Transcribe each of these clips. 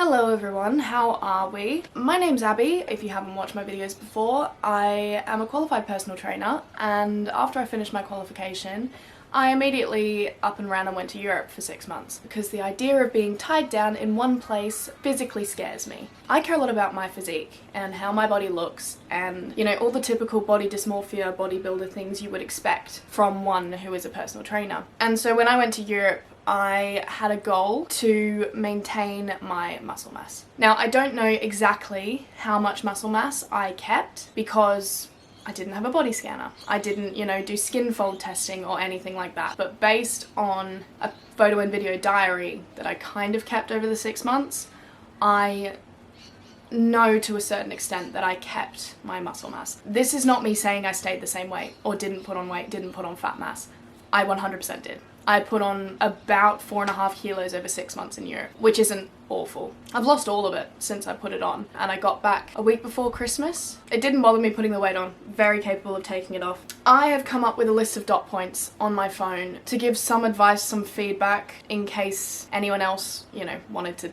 Hello everyone, how are we? My name's Abby. If you haven't watched my videos before, I am a qualified personal trainer, and after I finished my qualification, I immediately up and ran and went to Europe for 6 months because the idea of being tied down in one place physically scares me. I care a lot about my physique and how my body looks and, you know, all the typical body dysmorphia, bodybuilder things you would expect from one who is a personal trainer. And so when I went to Europe, I had a goal to maintain my muscle mass. Now, I don't know exactly how much muscle mass I kept because I didn't have a body scanner. I didn't, do skin fold testing or anything like that. But based on a photo and video diary that I kind of kept over the 6 months, I know to a certain extent that I kept my muscle mass. This is not me saying I stayed the same weight or didn't put on weight, didn't put on fat mass. I 100% did. I put on about 4.5 kilos over 6 months in Europe, which isn't awful. I've lost all of it since I put it on, and I got back a week before Christmas. It didn't bother me putting the weight on. Very capable of taking it off. I have come up with a list of dot points on my phone to give some advice, some feedback in case anyone else, wanted to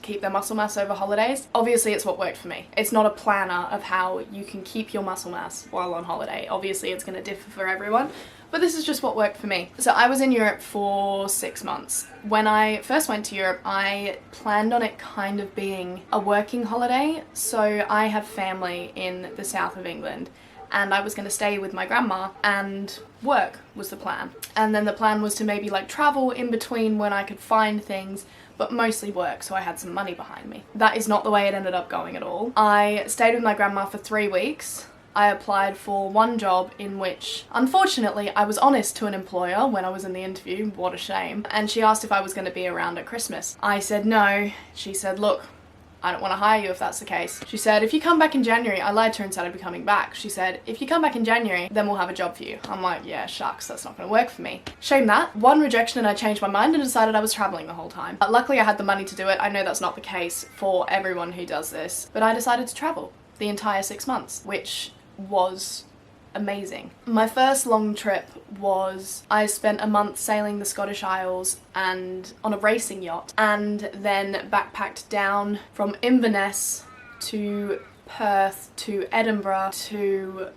keep their muscle mass over holidays. Obviously, it's what worked for me. It's not a planner of how you can keep your muscle mass while on holiday. Obviously, it's going to differ for everyone. But this is just what worked for me. So I was in Europe for 6 months. When I first went to Europe, I planned on it kind of being a working holiday. So I have family in the south of England, and I was going to stay with my grandma and work was the plan. And then the plan was to maybe travel in between when I could find things, but mostly work, so I had some money behind me. That is not the way it ended up going at all. I stayed with my grandma for 3 weeks. I applied for one job in which, unfortunately, I was honest to an employer when I was in the interview, what a shame, and she asked if I was going to be around at Christmas. I said no. She said, look, I don't want to hire you if that's the case. She said, if you come back in January, I lied to her and said I'd be coming back. She said, if you come back in January, then we'll have a job for you. I'm like, yeah, shucks, that's not going to work for me. Shame that. One rejection and I changed my mind and decided I was traveling the whole time. Luckily, I had the money to do it. I know that's not the case for everyone who does this, but I decided to travel the entire 6 months, which was amazing. My first long trip was I spent a month sailing the Scottish Isles and on a racing yacht, and then backpacked down from Inverness to Perth to Edinburgh to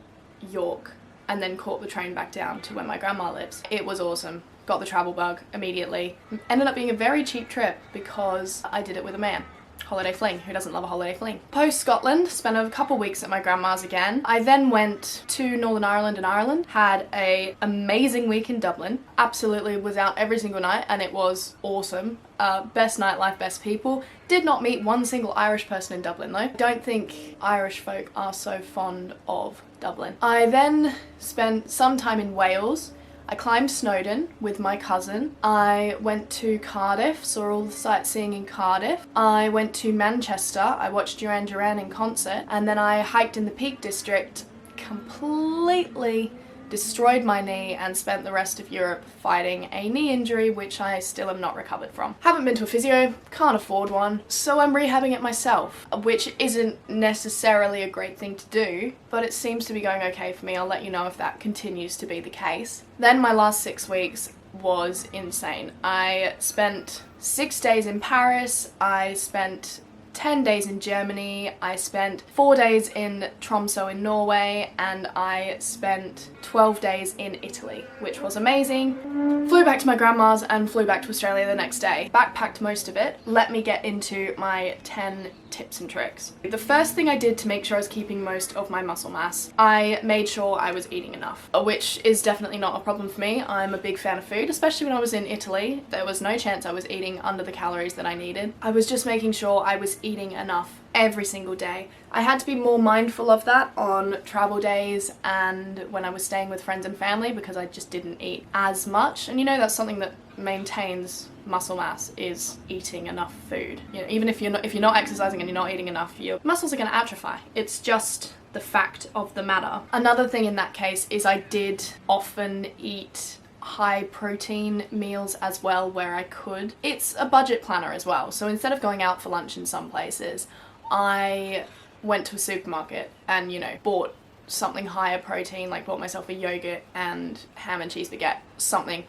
York, and then caught the train back down to where my grandma lives. It was awesome. Got the travel bug immediately. Ended up being a very cheap trip because I did it with a man. Holiday fling. Who doesn't love a holiday fling? Post Scotland, spent a couple weeks at my grandma's again. I then went to Northern Ireland and Ireland, had an amazing week in Dublin. Absolutely was out every single night and it was awesome. Best nightlife, best people. Did not meet one single Irish person in Dublin though. Don't think Irish folk are so fond of Dublin. I then spent some time in Wales. I climbed Snowdon with my cousin. I went to Cardiff, saw all the sightseeing in Cardiff. I went to Manchester, I watched Duran Duran in concert, and then I hiked in the Peak District, completely destroyed my knee and spent the rest of Europe fighting a knee injury which I still am not recovered from. Haven't been to a physio, can't afford one, so I'm rehabbing it myself, which isn't necessarily a great thing to do, but it seems to be going okay for me. I'll let you know if that continues to be the case. Then my last 6 weeks was insane. I spent 6 days in Paris, I spent 10 days in Germany, I spent 4 days in Tromsø in Norway, and I spent 12 days in Italy, which was amazing. Flew back to my grandma's and flew back to Australia the next day. Backpacked most of it. Let me get into my 10 tips and tricks. The first thing I did to make sure I was keeping most of my muscle mass, I made sure I was eating enough, which is definitely not a problem for me. I'm a big fan of food, especially when I was in Italy. There was no chance I was eating under the calories that I needed. I was just making sure I was eating enough every single day. I had to be more mindful of that on travel days and when I was staying with friends and family because I just didn't eat as much. And that's something that maintains muscle mass, is eating enough food. Even if you're not exercising and you're not eating enough, your muscles are going to atrophy. It's just the fact of the matter. Another thing in that case is I did often eat high protein meals as well where I could. It's a budget planner as well, so instead of going out for lunch in some places, I went to a supermarket and bought something higher protein, bought myself a yogurt and ham and cheese baguette, something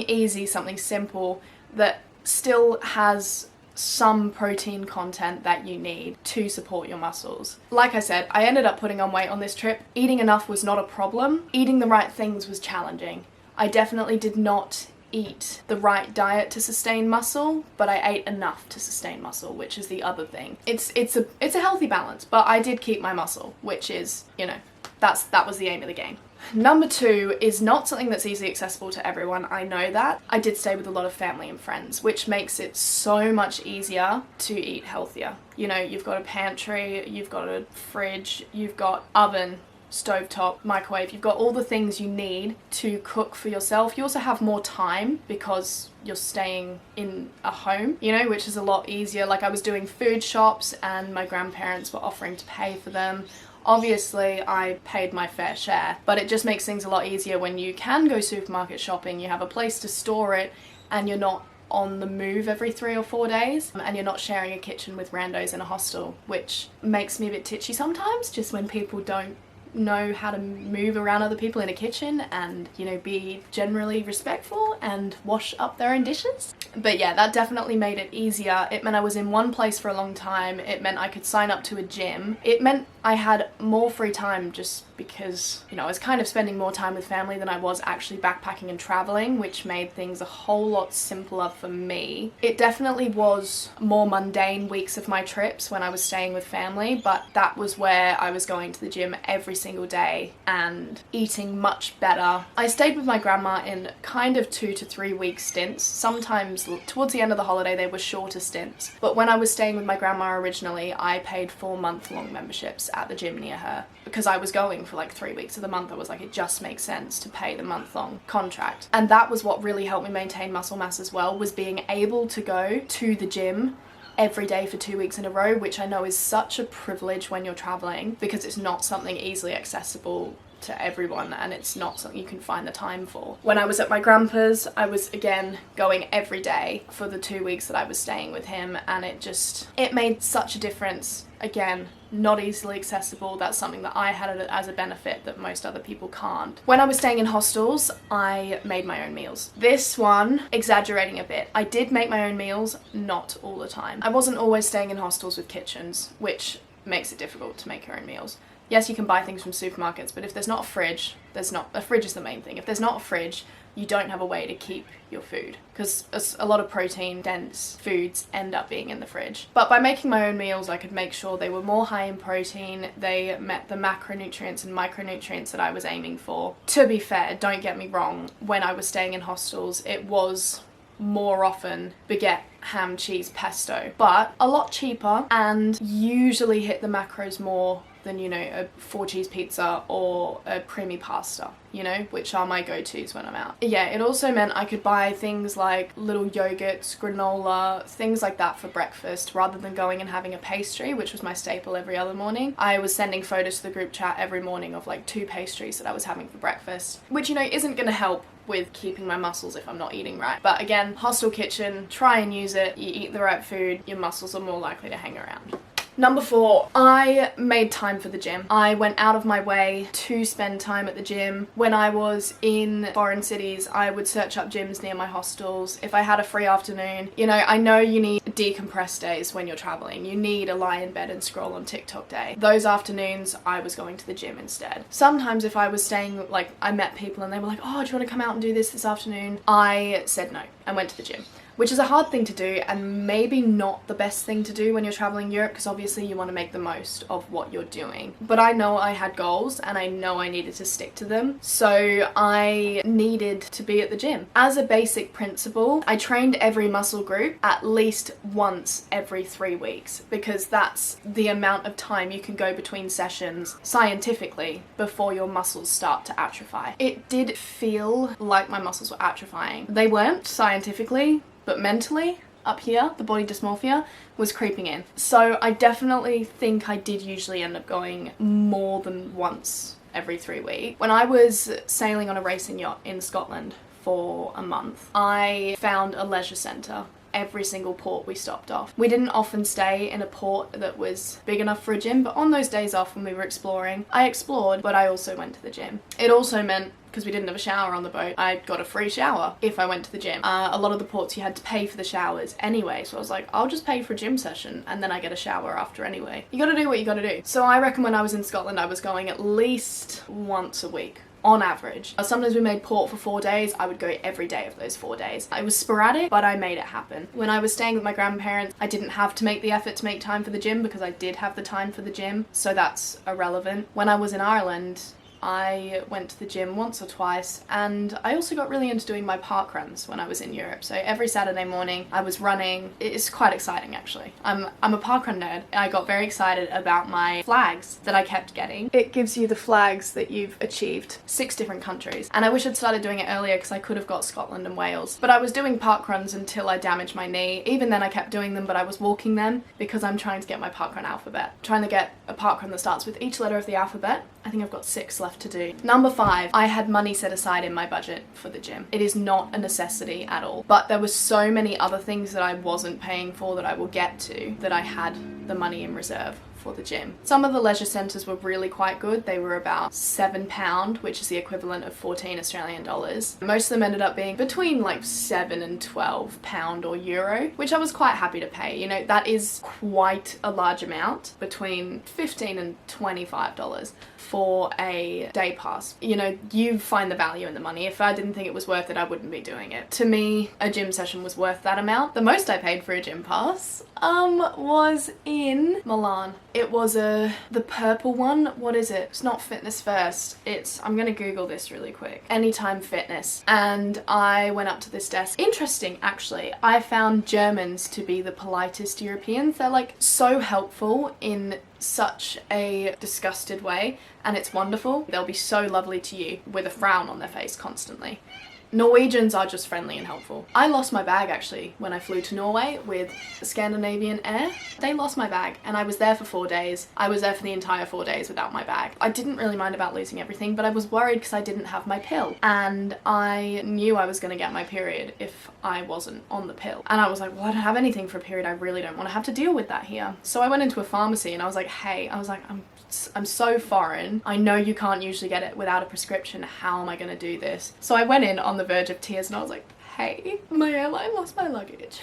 easy, something simple that still has some protein content that you need to support your muscles. Like I said, I ended up putting on weight on this trip. Eating enough was not a problem. Eating the right things was challenging. I definitely did not eat the right diet to sustain muscle, but I ate enough to sustain muscle, which is the other thing. It's a healthy balance, but I did keep my muscle, which is, you know, that was the aim of the game. Number 2 is not something that's easily accessible to everyone, I know that. I did stay with a lot of family and friends, which makes it so much easier to eat healthier. You know, you've got a pantry, you've got a fridge, you've got oven, stovetop, microwave, you've got all the things you need to cook for yourself. You also have more time because you're staying in a home, you know, which is a lot easier. Like, I was doing food shops and my grandparents were offering to pay for them. Obviously, I paid my fair share, but it just makes things a lot easier when you can go supermarket shopping, you have a place to store it, and you're not on the move every 3 or 4 days, and you're not sharing a kitchen with randos in a hostel, which makes me a bit titchy sometimes, just when people don't know how to move around other people in a kitchen and, you know, be generally respectful and wash up their own dishes. But yeah, that definitely made it easier. It meant I was in one place for a long time. It meant I could sign up to a gym. It meant I had more free time just because, you know, I was kind of spending more time with family than I was actually backpacking and traveling, which made things a whole lot simpler for me. It definitely was more mundane weeks of my trips when I was staying with family, but that was where I was going to the gym every single day and eating much better. I stayed with my grandma in kind of 2 to 3 week stints. Sometimes towards the end of the holiday they were shorter stints, but when I was staying with my grandma originally, I paid 4-month-long memberships at the gym near her because I was going for like 3 weeks of the month. I was like, it just makes sense to pay the month-long contract. And that was what really helped me maintain muscle mass as well, was being able to go to the gym every day for 2 weeks in a row, which I know is such a privilege when you're traveling because it's not something easily accessible to everyone and it's not something you can find the time for. When I was at my grandpa's, I was again going every day for the 2 weeks that I was staying with him, and it made such a difference. Again, not easily accessible. That's something that I had as a benefit that most other people can't. When I was staying in hostels, I made my own meals. This one, exaggerating a bit, I did make my own meals, not all the time. I wasn't always staying in hostels with kitchens, which makes it difficult to make your own meals. Yes, you can buy things from supermarkets, but if there's not a fridge, a fridge is the main thing. If there's not a fridge, you don't have a way to keep your food because a lot of protein dense foods end up being in the fridge. But by making my own meals, I could make sure they were more high in protein, they met the macronutrients and micronutrients that I was aiming for. To be fair, don't get me wrong, when I was staying in hostels, it was more often baguette, ham, cheese, pesto, but a lot cheaper and usually hit the macros more than, you know, a 4-cheese pizza or a creamy pasta, you know, which are my go-tos when I'm out. Yeah, it also meant I could buy things like little yogurts, granola, things like that for breakfast rather than going and having a pastry, which was my staple every other morning. I was sending photos to the group chat every morning of like 2 pastries that I was having for breakfast, which, you know, isn't gonna help with keeping my muscles if I'm not eating right. But again, hostel kitchen, try and use it. You eat the right food, your muscles are more likely to hang around. Number 4, I made time for the gym. I went out of my way to spend time at the gym. When I was in foreign cities, I would search up gyms near my hostels. If I had a free afternoon, you know, I know you need decompress days when you're traveling. You need a lie in bed and scroll on TikTok day. Those afternoons, I was going to the gym instead. Sometimes if I was staying, like, I met people and they were like, oh, do you want to come out and do this afternoon? I said no and went to the gym, which is a hard thing to do and maybe not the best thing to do when you're traveling Europe because obviously you want to make the most of what you're doing. But I know I had goals and I know I needed to stick to them, so I needed to be at the gym. As a basic principle, I trained every muscle group at least once every 3 weeks because that's the amount of time you can go between sessions scientifically before your muscles start to atrophy. It did feel like my muscles were atrophying. They weren't scientifically, but mentally, up here, the body dysmorphia was creeping in. So I definitely think I did usually end up going more than once every 3 weeks. When I was sailing on a racing yacht in Scotland for a month, I found a leisure centre every single port we stopped off. We didn't often stay in a port that was big enough for a gym, but on those days off when we were exploring, I explored, but I also went to the gym. It also meant because we didn't have a shower on the boat, I got a free shower if I went to the gym. A lot of the ports you had to pay for the showers anyway, so I was like, I'll just pay for a gym session and then I get a shower after anyway. You gotta do what you gotta do. So I reckon when I was in Scotland I was going at least once a week on average. Sometimes we made port for 4 days. I would go every day of those 4 days. It was sporadic, but I made it happen. When I was staying with my grandparents, I didn't have to make the effort to make time for the gym because I did have the time for the gym, so that's irrelevant. When I was in Ireland, I went to the gym once or twice, and I also got really into doing my park runs when I was in Europe. So every Saturday morning I was running. It's quite exciting actually. I'm a park run nerd. I got very excited about my flags that I kept getting. It gives you the flags that you've achieved, 6 different countries. And I wish I'd started doing it earlier because I could have got Scotland and Wales. But I was doing park runs until I damaged my knee. Even then I kept doing them, but I was walking them because I'm trying to get my park run alphabet. Trying to get a park run that starts with each letter of the alphabet. I think I've got 6 left to do. Number 5, I had money set aside in my budget for the gym. It is not a necessity at all, but there were so many other things that I wasn't paying for that I will get to that I had the money in reserve for the gym. Some of the leisure centres were really quite good. They were about £7, which is the equivalent of 14 Australian dollars. Most of them ended up being between like £7 and £12 or euro, which I was quite happy to pay. You know, that is quite a large amount, between $15 and $25 for a day pass. You know, you find the value in the money. If I didn't think it was worth it, I wouldn't be doing it. To me, a gym session was worth that amount. The most I paid for a gym pass was in Milan. It was the purple one. What is it? It's not Fitness First. I'm gonna Google this really quick. Anytime Fitness. And I went up to this desk. Interesting, actually. I found Germans to be the politest Europeans. They're like so helpful in such a disgusted way, and it's wonderful. They'll be so lovely to you with a frown on their face constantly. Norwegians are just friendly and helpful. I lost my bag actually when I flew to Norway with Scandinavian Air. They lost my bag and I was there for 4 days. I was there for the entire 4 days without my bag. I didn't really mind about losing everything, but I was worried because I didn't have my pill. And I knew I was going to get my period if I wasn't on the pill. And I was like, well, I don't have anything for a period. I really don't want to have to deal with that here. So I went into a pharmacy and I was like, hey, I'm so foreign. I know you can't usually get it without a prescription. How am I going to do this? So I went in on the verge of tears and I was like, hey, my airline lost my luggage.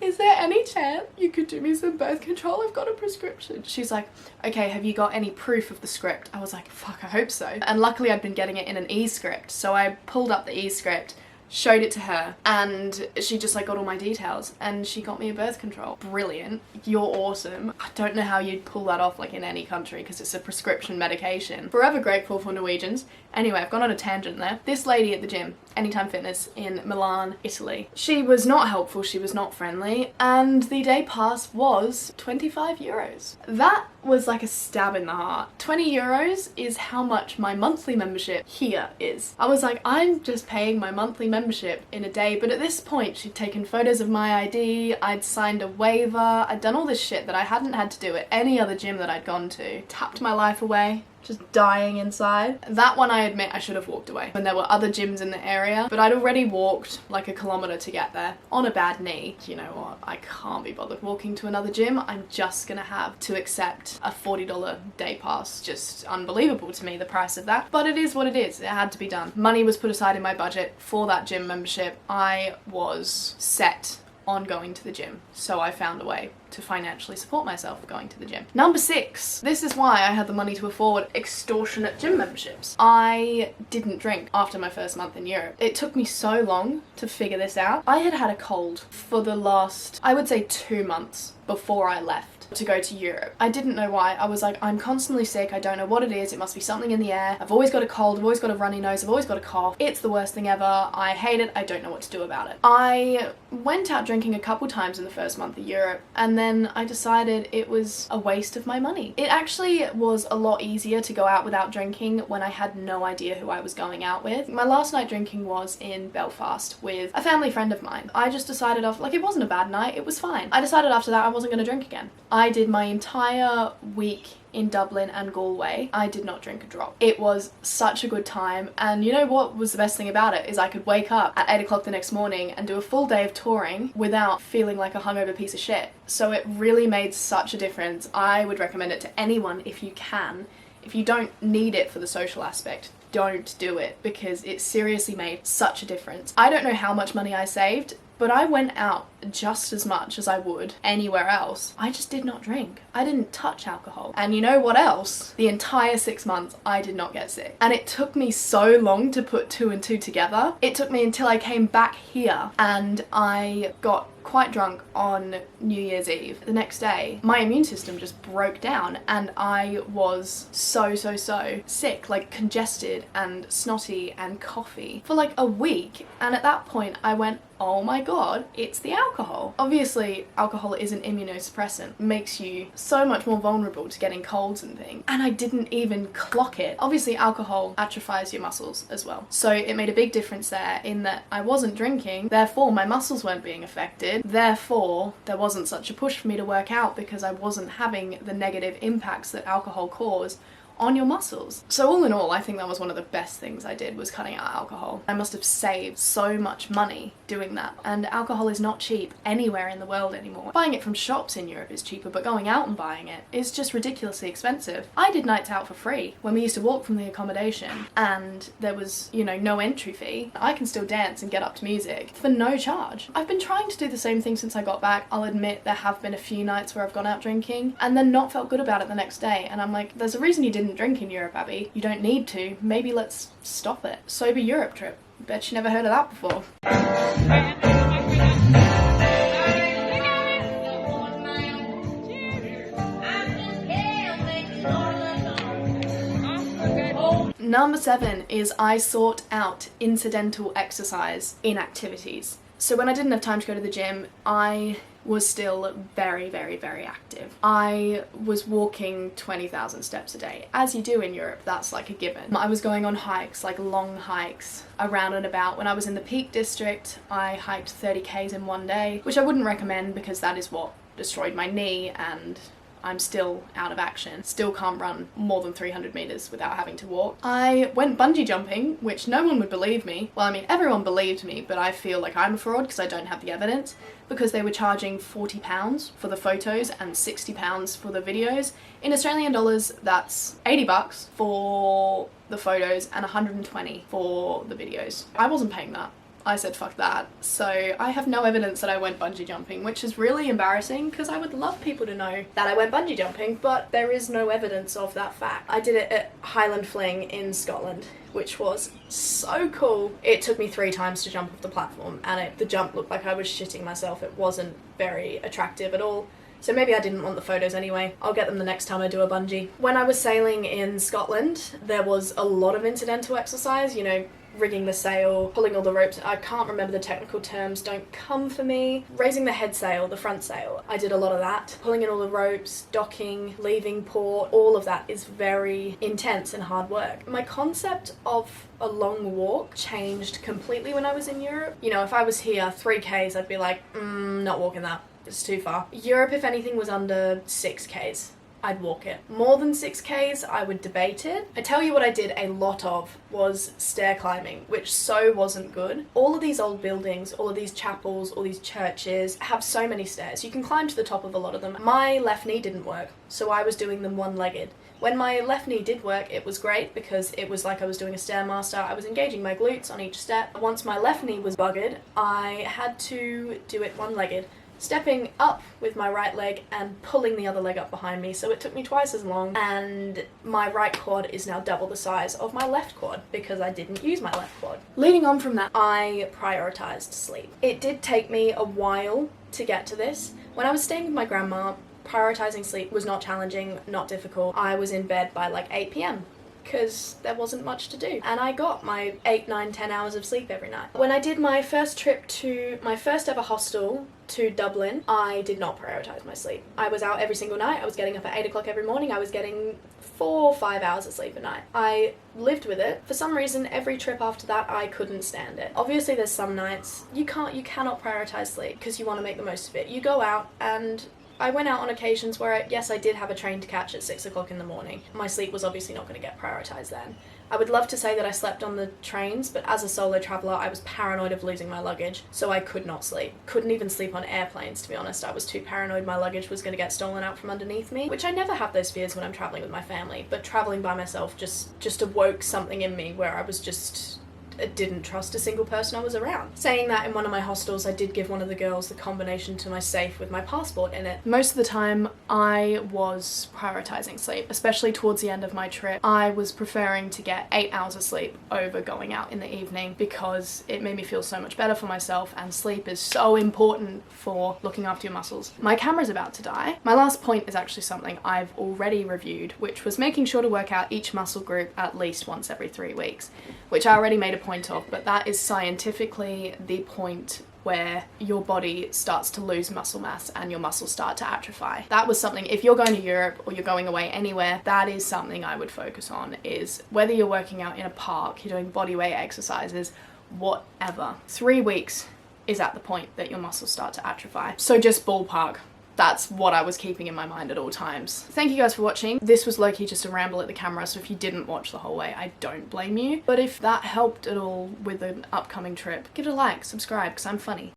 Is there any chance you could do me some birth control? I've got a prescription. She's like, okay, have you got any proof of the script? I was like, fuck, I hope so. And luckily I'd been getting it in an e-script. So I pulled up the e-script, showed it to her, and she just like got all my details and she got me a birth control. Brilliant. You're awesome. I don't know how you'd pull that off like in any country because it's a prescription medication. Forever grateful for Norwegians. Anyway, I've gone on a tangent there. This lady at the gym, Anytime Fitness in Milan, Italy. She was not helpful, she was not friendly, and the day pass was 25 euros. That was like a stab in the heart. 20 euros is how much my monthly membership here is. I was like, I'm just paying my monthly membership in a day, but at this point she'd taken photos of my ID, I'd signed a waiver, I'd done all this shit that I hadn't had to do at any other gym that I'd gone to. Tapped my life away. Just dying inside. That one I admit I should have walked away when there were other gyms in the area, but I'd already walked like a kilometre to get there on a bad knee. You know what, I can't be bothered walking to another gym. I'm just gonna have to accept a $40 day pass. Just unbelievable to me, the price of that. But it is what it is, it had to be done. Money was put aside in my budget for that gym membership. I was set on going to the gym, so I found a way to financially support myself going to the gym. Number 6, this is why I had the money to afford extortionate gym memberships. I didn't drink after my first month in Europe. It took me so long to figure this out. I had had a cold for the last, I would say 2 months before I left to go to Europe. I didn't know why. I was like, I'm constantly sick, I don't know what it is, it must be something in the air, I've always got a cold, I've always got a runny nose, I've always got a cough, it's the worst thing ever, I hate it, I don't know what to do about it. I went out drinking a couple times in the first month of Europe, and then I decided it was a waste of my money. It actually was a lot easier to go out without drinking when I had no idea who I was going out with. My last night drinking was in Belfast with a family friend of mine. I just decided it wasn't a bad night, it was fine. I decided after that I wasn't going to drink again. I did my entire week in Dublin and Galway. I did not drink a drop. It was such a good time, and you know what was the best thing about it is I could wake up at 8 o'clock the next morning and do a full day of touring without feeling like a hungover piece of shit. So it really made such a difference. I would recommend it to anyone if you can. If you don't need it for the social aspect, don't do it because it seriously made such a difference. I don't know how much money I saved, but I went out just as much as I would anywhere else. I just did not drink. I didn't touch alcohol. And you know what else? The entire 6 months, I did not get sick. And it took me so long to put 2 and 2 together. It took me until I came back here and I got quite drunk on New Year's Eve. The next day, my immune system just broke down and I was so sick, like congested and snotty and coughy for like a week. And at that point I went, oh my god, it's the alcohol. Obviously, alcohol is an immunosuppressant, makes you so much more vulnerable to getting colds and things. And I didn't even clock it. Obviously, alcohol atrophies your muscles as well. So it made a big difference there in that I wasn't drinking, therefore my muscles weren't being affected, therefore there wasn't such a push for me to work out because I wasn't having the negative impacts that alcohol caused on your muscles. So all in all, I think that was one of the best things I did, was cutting out alcohol. I must have saved so much money doing that. And alcohol is not cheap anywhere in the world anymore. Buying it from shops in Europe is cheaper, but going out and buying it is just ridiculously expensive. I did nights out for free when we used to walk from the accommodation and there was, you know, no entry fee. I can still dance and get up to music for no charge. I've been trying to do the same thing since I got back. I'll admit there have been a few nights where I've gone out drinking and then not felt good about it the next day. And I'm like, there's a reason you didn't drink in Europe, Abby. You don't need to. Maybe let's stop it. Sober Europe trip. Bet you never heard of that before. Number 7 is I sought out incidental exercise in activities. So when I didn't have time to go to the gym, I was still very active. I was walking 20,000 steps a day. As you do in Europe, that's like a given. I was going on hikes, like long hikes, around and about. When I was in the Peak District, I hiked 30 k's in one day, which I wouldn't recommend because that is what destroyed my knee and I'm still out of action. Still can't run more than 300 meters without having to walk. I went bungee jumping, which no one would believe me. Well, I mean, everyone believed me, but I feel like I'm a fraud because I don't have the evidence, because they were charging £40 for the photos and £60 for the videos. In Australian dollars, that's $80 for the photos and $120 for the videos. I wasn't paying that. I said fuck that. So I have no evidence that I went bungee jumping, which is really embarrassing because I would love people to know that I went bungee jumping, but there is no evidence of that fact. I did it at Highland Fling in Scotland, which was so cool. It took me 3 times to jump off the platform and the jump looked like I was shitting myself. It wasn't very attractive at all. So maybe I didn't want the photos anyway. I'll get them the next time I do a bungee. When I was sailing in Scotland, there was a lot of incidental exercise, you know, rigging the sail, pulling all the ropes. I can't remember the technical terms, don't come for me. Raising the head sail, the front sail. I did a lot of that. Pulling in all the ropes, docking, leaving port, all of that is very intense and hard work. My concept of a long walk changed completely when I was in Europe. You know, if I was here 3 k's, I'd be like, not walking that. It's too far. Europe, if anything, was under 6 k's. I'd walk it. More than 6 k's, I would debate it. I tell you what I did a lot of was stair climbing, which so wasn't good. All of these old buildings, all of these chapels, all these churches have so many stairs. You can climb to the top of a lot of them. My left knee didn't work, so I was doing them one-legged. When my left knee did work, it was great because it was like I was doing a Stairmaster. I was engaging my glutes on each step. Once my left knee was buggered, I had to do it one-legged, stepping up with my right leg and pulling the other leg up behind me, so it took me twice as long, and my right quad is now double the size of my left quad because I didn't use my left quad. Leading on from that, I prioritized sleep. It did take me a while to get to this. When I was staying with my grandma, prioritizing sleep was not challenging, not difficult. I was in bed by like 8 p.m. because there wasn't much to do. And I got my 8, 9, 10 hours of sleep every night. When I did my first trip to my first ever hostel to Dublin, I did not prioritize my sleep. I was out every single night. I was getting up at 8 o'clock every morning. I was getting 4 or 5 hours of sleep a night. I lived with it. For some reason, every trip after that, I couldn't stand it. Obviously, there's some nights you cannot prioritize sleep because you want to make the most of it. You go out and I went out on occasions where, yes, I did have a train to catch at 6 o'clock in the morning. My sleep was obviously not going to get prioritised then. I would love to say that I slept on the trains, but as a solo traveller, I was paranoid of losing my luggage, so I could not sleep. Couldn't even sleep on airplanes, to be honest. I was too paranoid my luggage was going to get stolen out from underneath me, which I never have those fears when I'm travelling with my family, but travelling by myself just awoke something in me where I was just... I didn't trust a single person I was around. Saying that, in one of my hostels I did give one of the girls the combination to my safe with my passport in it. Most of the time I was prioritising sleep, especially towards the end of my trip. I was preferring to get 8 hours of sleep over going out in the evening because it made me feel so much better for myself, and sleep is so important for looking after your muscles. My camera's about to die. My last point is actually something I've already reviewed, which was making sure to work out each muscle group at least once every 3 weeks, which I already made a point of, but that is scientifically the point where your body starts to lose muscle mass and your muscles start to atrophy. That was something, if you're going to Europe or you're going away anywhere, that is something I would focus on, is whether you're working out in a park, you're doing bodyweight exercises, whatever. 3 weeks is at the point that your muscles start to atrophy. So just ballpark. That's what I was keeping in my mind at all times. Thank you guys for watching. This was low-key just a ramble at the camera, so if you didn't watch the whole way, I don't blame you. But if that helped at all with an upcoming trip, give it a like, subscribe, because I'm funny.